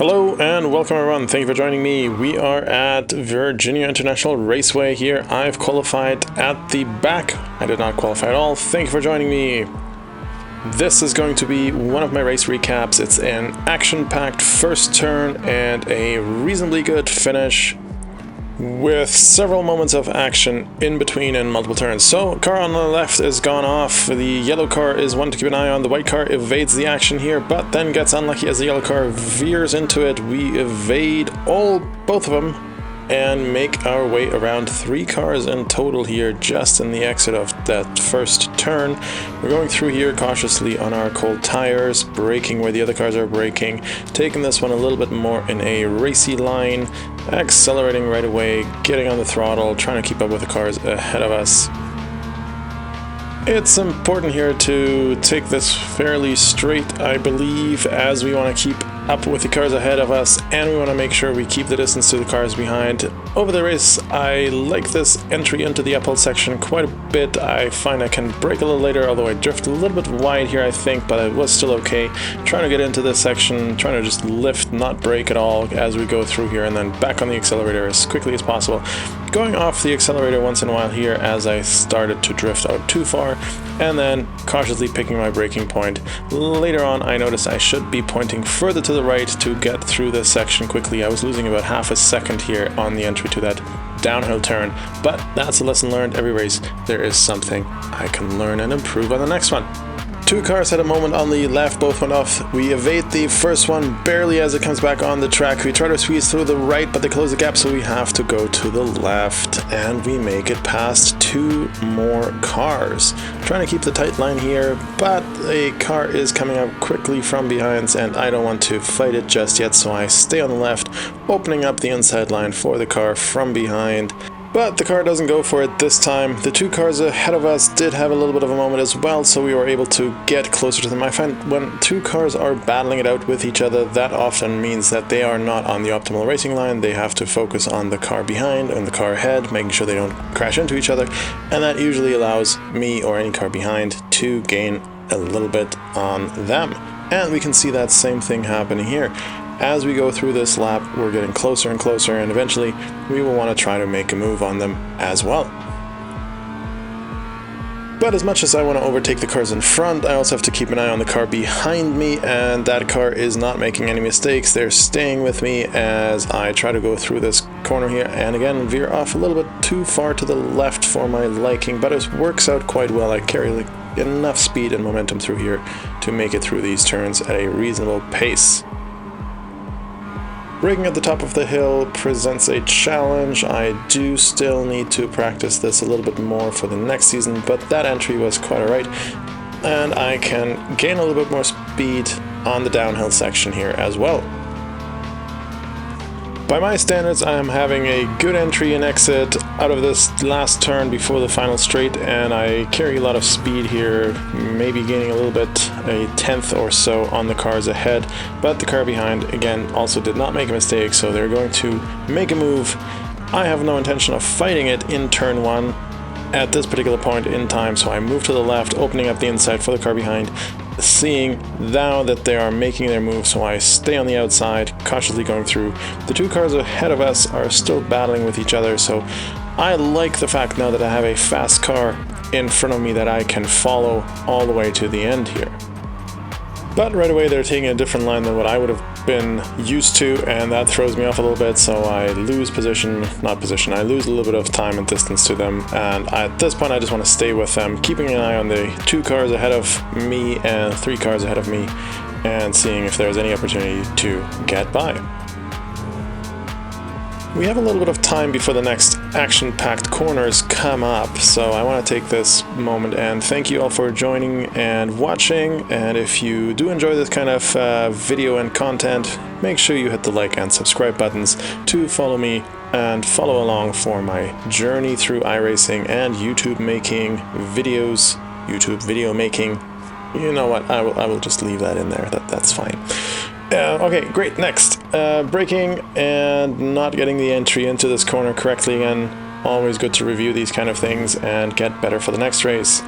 Hello and welcome everyone, thank you for joining me. We are at Virginia International Raceway here. I've qualified at the back. I did not qualify at all. Thank you for joining me. This is going to be one of my race recaps. It's an action-packed first turn and a reasonably good finish with several moments of action in between and multiple turns. So, car on the left is gone off. The yellow car is one to keep an eye on. The white car evades the action here, but then gets unlucky as the yellow car veers into it. We evade both of them and make our way around 3 cars in total here, just in the exit of that first turn. We're going through here cautiously on our cold tires, braking where the other cars are braking, taking this one a little bit more in a racy line, accelerating right away, getting on the throttle, trying to keep up with the cars ahead of us. It's important here to take this fairly straight, I believe, as we want to keep up with the cars ahead of us, and we want to make sure we keep the distance to the cars behind. Over the race, I like this entry into the uphill section quite a bit. I find I can brake a little later, although I drift a little bit wide here, I think, but it was still okay. Trying to get into this section, trying to just lift, not brake at all as we go through here, and then back on the accelerator as quickly as possible. Going off the accelerator once in a while here as I started to drift out too far, and then cautiously picking my braking point. Later on, I noticed I should be pointing further to the right to get through this section quickly. I was losing about half a second here on the entry to that downhill turn, but that's a lesson learned. Every race, there is something I can learn and improve on the next one. 2 cars had a moment on the left, both went off. We evade the first one barely as it comes back on the track. We try to squeeze through the right, but they close the gap, so we have to go to the left, and we make it past 2 more cars. Trying to keep the tight line here, but a car is coming up quickly from behind, and I don't want to fight it just yet, so I stay on the left, opening up the inside line for the car from behind. But the car doesn't go for it this time. The 2 cars ahead of us did have a little bit of a moment as well, so we were able to get closer to them. I find when 2 cars are battling it out with each other, that often means that they are not on the optimal racing line. They have to focus on the car behind and the car ahead, making sure they don't crash into each other, and that usually allows me or any car behind to gain a little bit on them. And we can see that same thing happening here. As we go through this lap, we're getting closer and closer, and eventually we will want to try to make a move on them as well. But as much as I want to overtake the cars in front, I also have to keep an eye on the car behind me, and that car is not making any mistakes. They're staying with me as I try to go through this corner here, and again veer off a little bit too far to the left for my liking, but it works out quite well. I carry enough speed and momentum through here to make it through these turns at a reasonable pace. Braking at the top of the hill presents a challenge. I do still need to practice this a little bit more for the next season, but that entry was quite alright, and I can gain a little bit more speed on the downhill section here as well. By my standards, I am having a good entry and exit out of this last turn before the final straight, and I carry a lot of speed here, maybe gaining a little bit, a 10th or so on the cars ahead, but the car behind, again, also did not make a mistake, so they're going to make a move. I have no intention of fighting it in turn 1 at this particular point in time, so I move to the left, opening up the inside for the car behind, seeing now that they are making their move, so I stay on the outside, cautiously going through. The 2 cars ahead of us are still battling with each other, so I like the fact now that I have a fast car in front of me that I can follow all the way to the end here. But right away they're taking a different line than what I would have been used to, and that throws me off a little bit, so I lose I lose a little bit of time and distance to them, and at this point I just want to stay with them, keeping an eye on the 2 cars ahead of me and 3 cars ahead of me, and seeing if there's any opportunity to get by. We have a little bit of time before the next action-packed corners come up, so I want to take this moment and thank you all for joining and watching, and if you do enjoy this kind of video and content, make sure you hit the like and subscribe buttons to follow me and follow along for my journey through iRacing and YouTube making videos, YouTube video making. You know what, I will just leave that in there, that's fine. Okay, great, next. Braking and not getting the entry into this corner correctly again. Always good to review these kind of things and get better for the next race.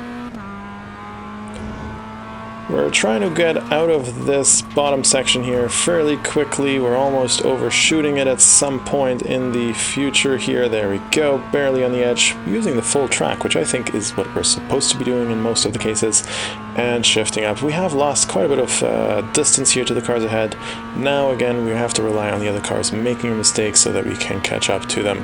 We're trying to get out of this bottom section here fairly quickly. We're almost overshooting it at some point in the future here. There we go, barely on the edge, using the full track, which I think is what we're supposed to be doing in most of the cases, and shifting up. We have lost quite a bit of distance here to the cars ahead. Now again, we have to rely on the other cars making mistakes so that we can catch up to them.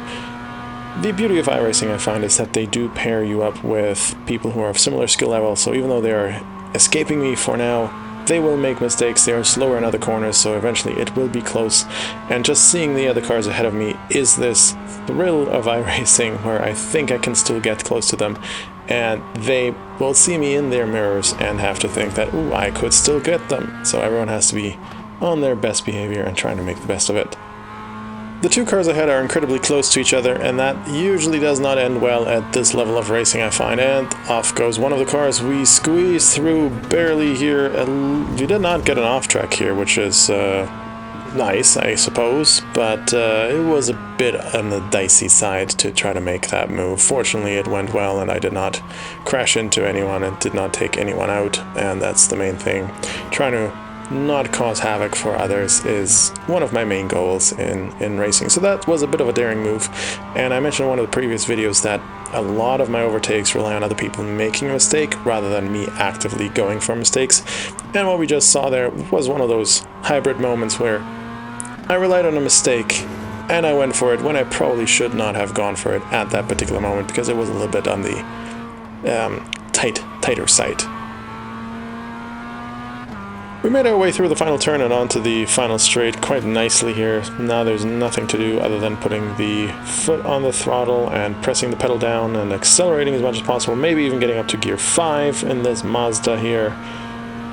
The beauty of iRacing, I find, is that they do pair you up with people who are of similar skill level, so even though they are escaping me for now, they will make mistakes. They are slower in other corners, so eventually it will be close. And just seeing the other cars ahead of me is this thrill of iRacing where I think I can still get close to them, and they will see me in their mirrors and have to think that, ooh, I could still get them. So everyone has to be on their best behavior and trying to make the best of it. The two cars ahead are incredibly close to each other, and that usually does not end well at this level of racing, I find. And off goes one of the cars. We squeeze through barely here. We did not get an off track here, which is nice, I suppose, but it was a bit on the dicey side to try to make that move. Fortunately, it went well, and I did not crash into anyone and did not take anyone out, and that's the main thing. Trying to not cause havoc for others is one of my main goals in racing. So that was a bit of a daring move, and I mentioned in one of the previous videos that a lot of my overtakes rely on other people making a mistake rather than me actively going for mistakes. And what we just saw there was one of those hybrid moments where I relied on a mistake and I went for it when I probably should not have gone for it at that particular moment, because it was a little bit on the tighter side. We made our way through the final turn and onto the final straight quite nicely here. Now there's nothing to do other than putting the foot on the throttle and pressing the pedal down and accelerating as much as possible, maybe even getting up to gear 5 in this Mazda here.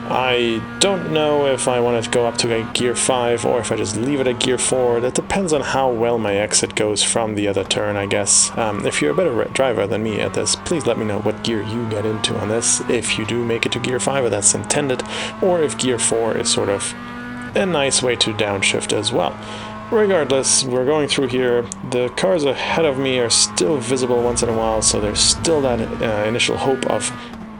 I don't know if I want to go up to a gear 5 or if I just leave it at gear 4. That depends on how well my exit goes from the other turn, I guess. If you're a better driver than me at this, please let me know what gear you get into on this, if you do make it to gear 5 or that's intended, or if gear 4 is sort of a nice way to downshift as well. Regardless, we're going through here. The cars ahead of me are still visible once in a while, so there's still that initial hope of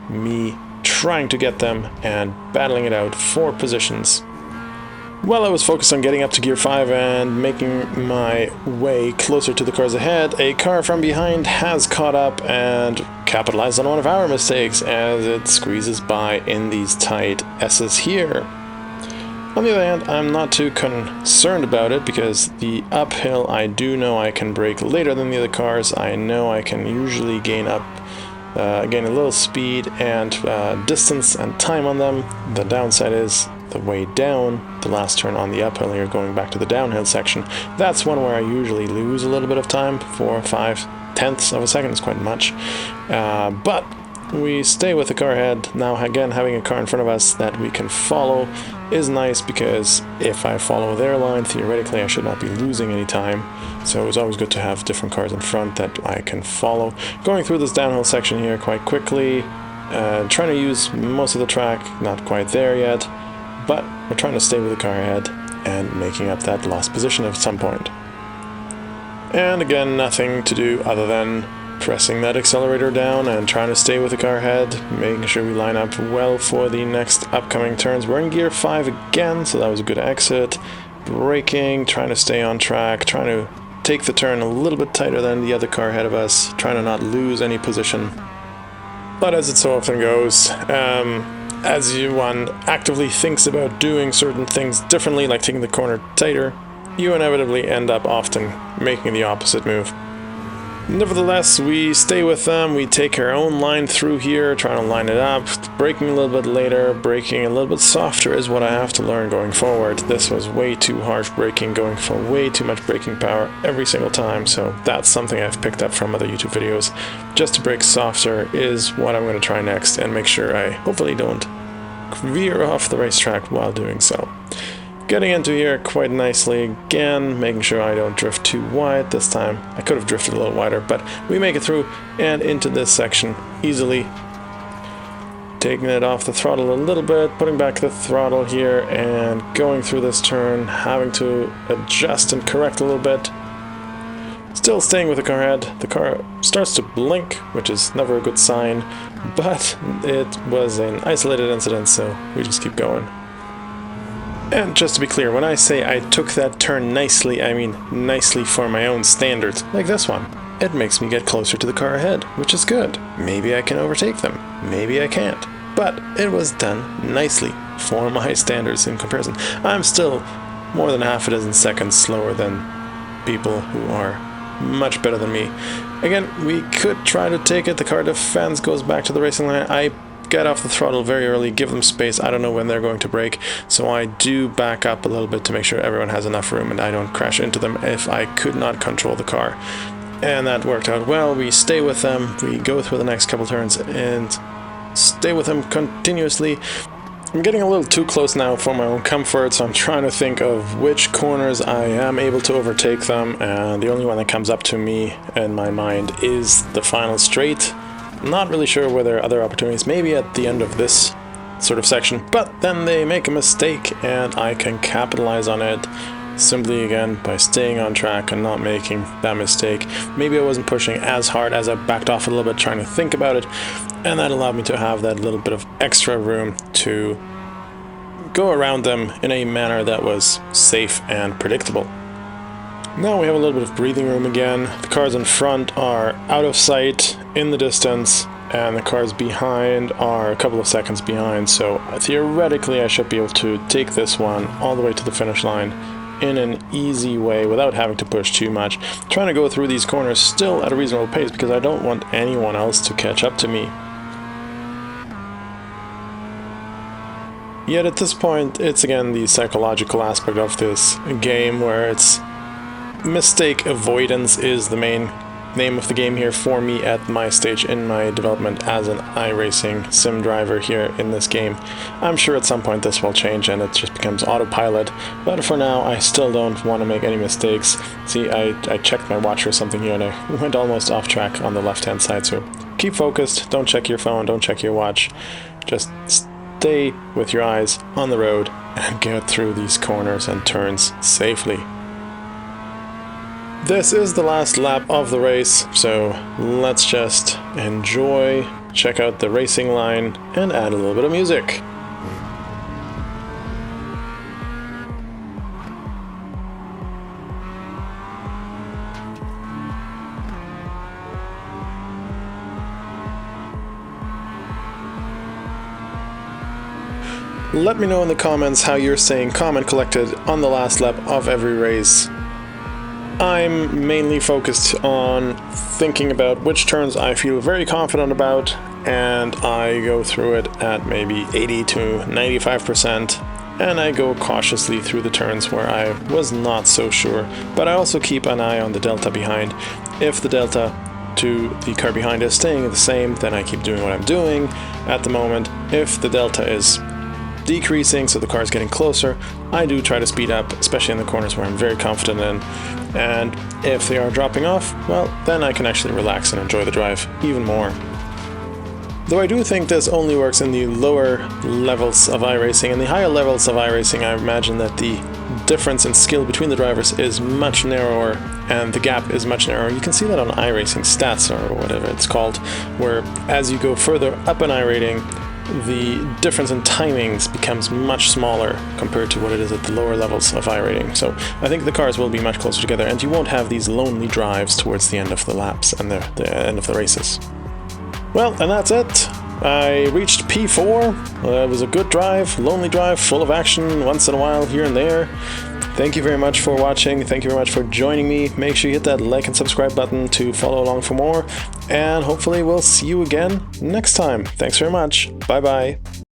me trying to get them and battling it out for positions. While I was focused on getting up to gear 5 and making my way closer to the cars ahead, a car from behind has caught up and capitalized on one of our mistakes as it squeezes by in these tight S's here. On the other hand, I'm not too concerned about it, because the uphill I do know I can brake later than the other cars. I know I can usually gain a little speed and distance and time on them. The downside is the way down, the last turn on the uphill here, going back to the downhill section. That's one where I usually lose a little bit of time, 4 or 5 tenths of a second is quite much. But we stay with the car ahead. Now again, having a car in front of us that we can follow is nice, because if I follow their line, theoretically I should not be losing any time. So it's always good to have different cars in front that I can follow. Going through this downhill section here quite quickly, trying to use most of the track, not quite there yet, but we're trying to stay with the car ahead and making up that lost position at some point. And again, nothing to do other than pressing that accelerator down and trying to stay with the car ahead, making sure we line up well for the next upcoming turns. We're in gear 5 again, so that was a good exit. Braking, trying to stay on track, trying to take the turn a little bit tighter than the other car ahead of us, trying to not lose any position. But as it so often goes, as one actively thinks about doing certain things differently, like taking the corner tighter, you inevitably end up often making the opposite move. Nevertheless, we stay with them, we take our own line through here, trying to line it up, braking a little bit later, braking a little bit softer is what I have to learn going forward. This was way too harsh braking, going for way too much braking power every single time, so that's something I've picked up from other YouTube videos. Just to brake softer is what I'm going to try next, and make sure I hopefully don't veer off the racetrack while doing so. Getting into here quite nicely again, making sure I don't drift too wide this time. I could have drifted a little wider, but we make it through and into this section easily. Taking it off the throttle a little bit, putting back the throttle here and going through this turn, having to adjust and correct a little bit. Still staying with the car ahead. The car starts to blink, which is never a good sign. but it was an isolated incident, so we just keep going. And just to be clear, when I say I took that turn nicely, I mean nicely for my own standards, like this one. It makes me get closer to the car ahead, which is good. Maybe I can overtake them, maybe I can't. But it was done nicely for my standards in comparison. I'm still more than half a dozen seconds slower than people who are much better than me. Again, we could try to take it. The car defense goes back to the racing line. I get off the throttle very early, give them space. I don't know when they're going to brake, so I do back up a little bit to make sure everyone has enough room and I don't crash into them if I could not control the car. And that worked out well. We stay with them, we go through the next couple turns and stay with them continuously. I'm getting a little too close now for my own comfort, so I'm trying to think of which corners I am able to overtake them, and the only one that comes up to me in my mind is the final straight. I'm not really sure where there are other opportunities, maybe at the end of this sort of section, but then they make a mistake and I can capitalize on it simply again by staying on track and not making that mistake. Maybe I wasn't pushing as hard as I backed off a little bit trying to think about it, and that allowed me to have that little bit of extra room to go around them in a manner that was safe and predictable. Now we have a little bit of breathing room again. The cars in front are out of sight in the distance, and the cars behind are a couple of seconds behind, so theoretically I should be able to take this one all the way to the finish line in an easy way without having to push too much. I'm trying to go through these corners still at a reasonable pace because I don't want anyone else to catch up to me. Yet at this point, it's again the psychological aspect of this game where it's mistake avoidance is the main name of the game here for me at my stage in my development as an iRacing sim driver here in this game. I'm sure at some point this will change and it just becomes autopilot, but for now I still don't want to make any mistakes. See, I checked my watch or something here and I went almost off track on the left hand side, so keep focused, don't check your phone, don't check your watch, just stay with your eyes on the road and get through these corners and turns safely. This is the last lap of the race, so let's just enjoy, check out the racing line, and add a little bit of music. Let me know in the comments how you're saying comment collected on the last lap of every race. I'm mainly focused on thinking about which turns I feel very confident about, and I go through it at maybe 80 to 95%, and I go cautiously through the turns where I was not so sure, but I also keep an eye on the delta behind. If the delta to the car behind is staying the same, then I keep doing what I'm doing at the moment. If the delta is decreasing, so the car is getting closer, I do try to speed up, especially in the corners where I'm very confident in, and if they are dropping off, well, then I can actually relax and enjoy the drive even more. Though I do think this only works in the lower levels of iRacing. In the higher levels of iRacing, I imagine that the difference in skill between the drivers is much narrower and the gap is much narrower. You can see that on iRacing stats or whatever it's called, where as you go further up in iRating, the difference in timings becomes much smaller compared to what it is at the lower levels of iRating. So I think the cars will be much closer together and you won't have these lonely drives towards the end of the laps and the end of the races. Well, and that's it. I reached P4. It was a good drive, lonely drive, full of action once in a while here and there. Thank you very much for watching. Thank you very much for joining me. Make sure you hit that like and subscribe button to follow along for more. And hopefully we'll see you again next time. Thanks very much. Bye bye.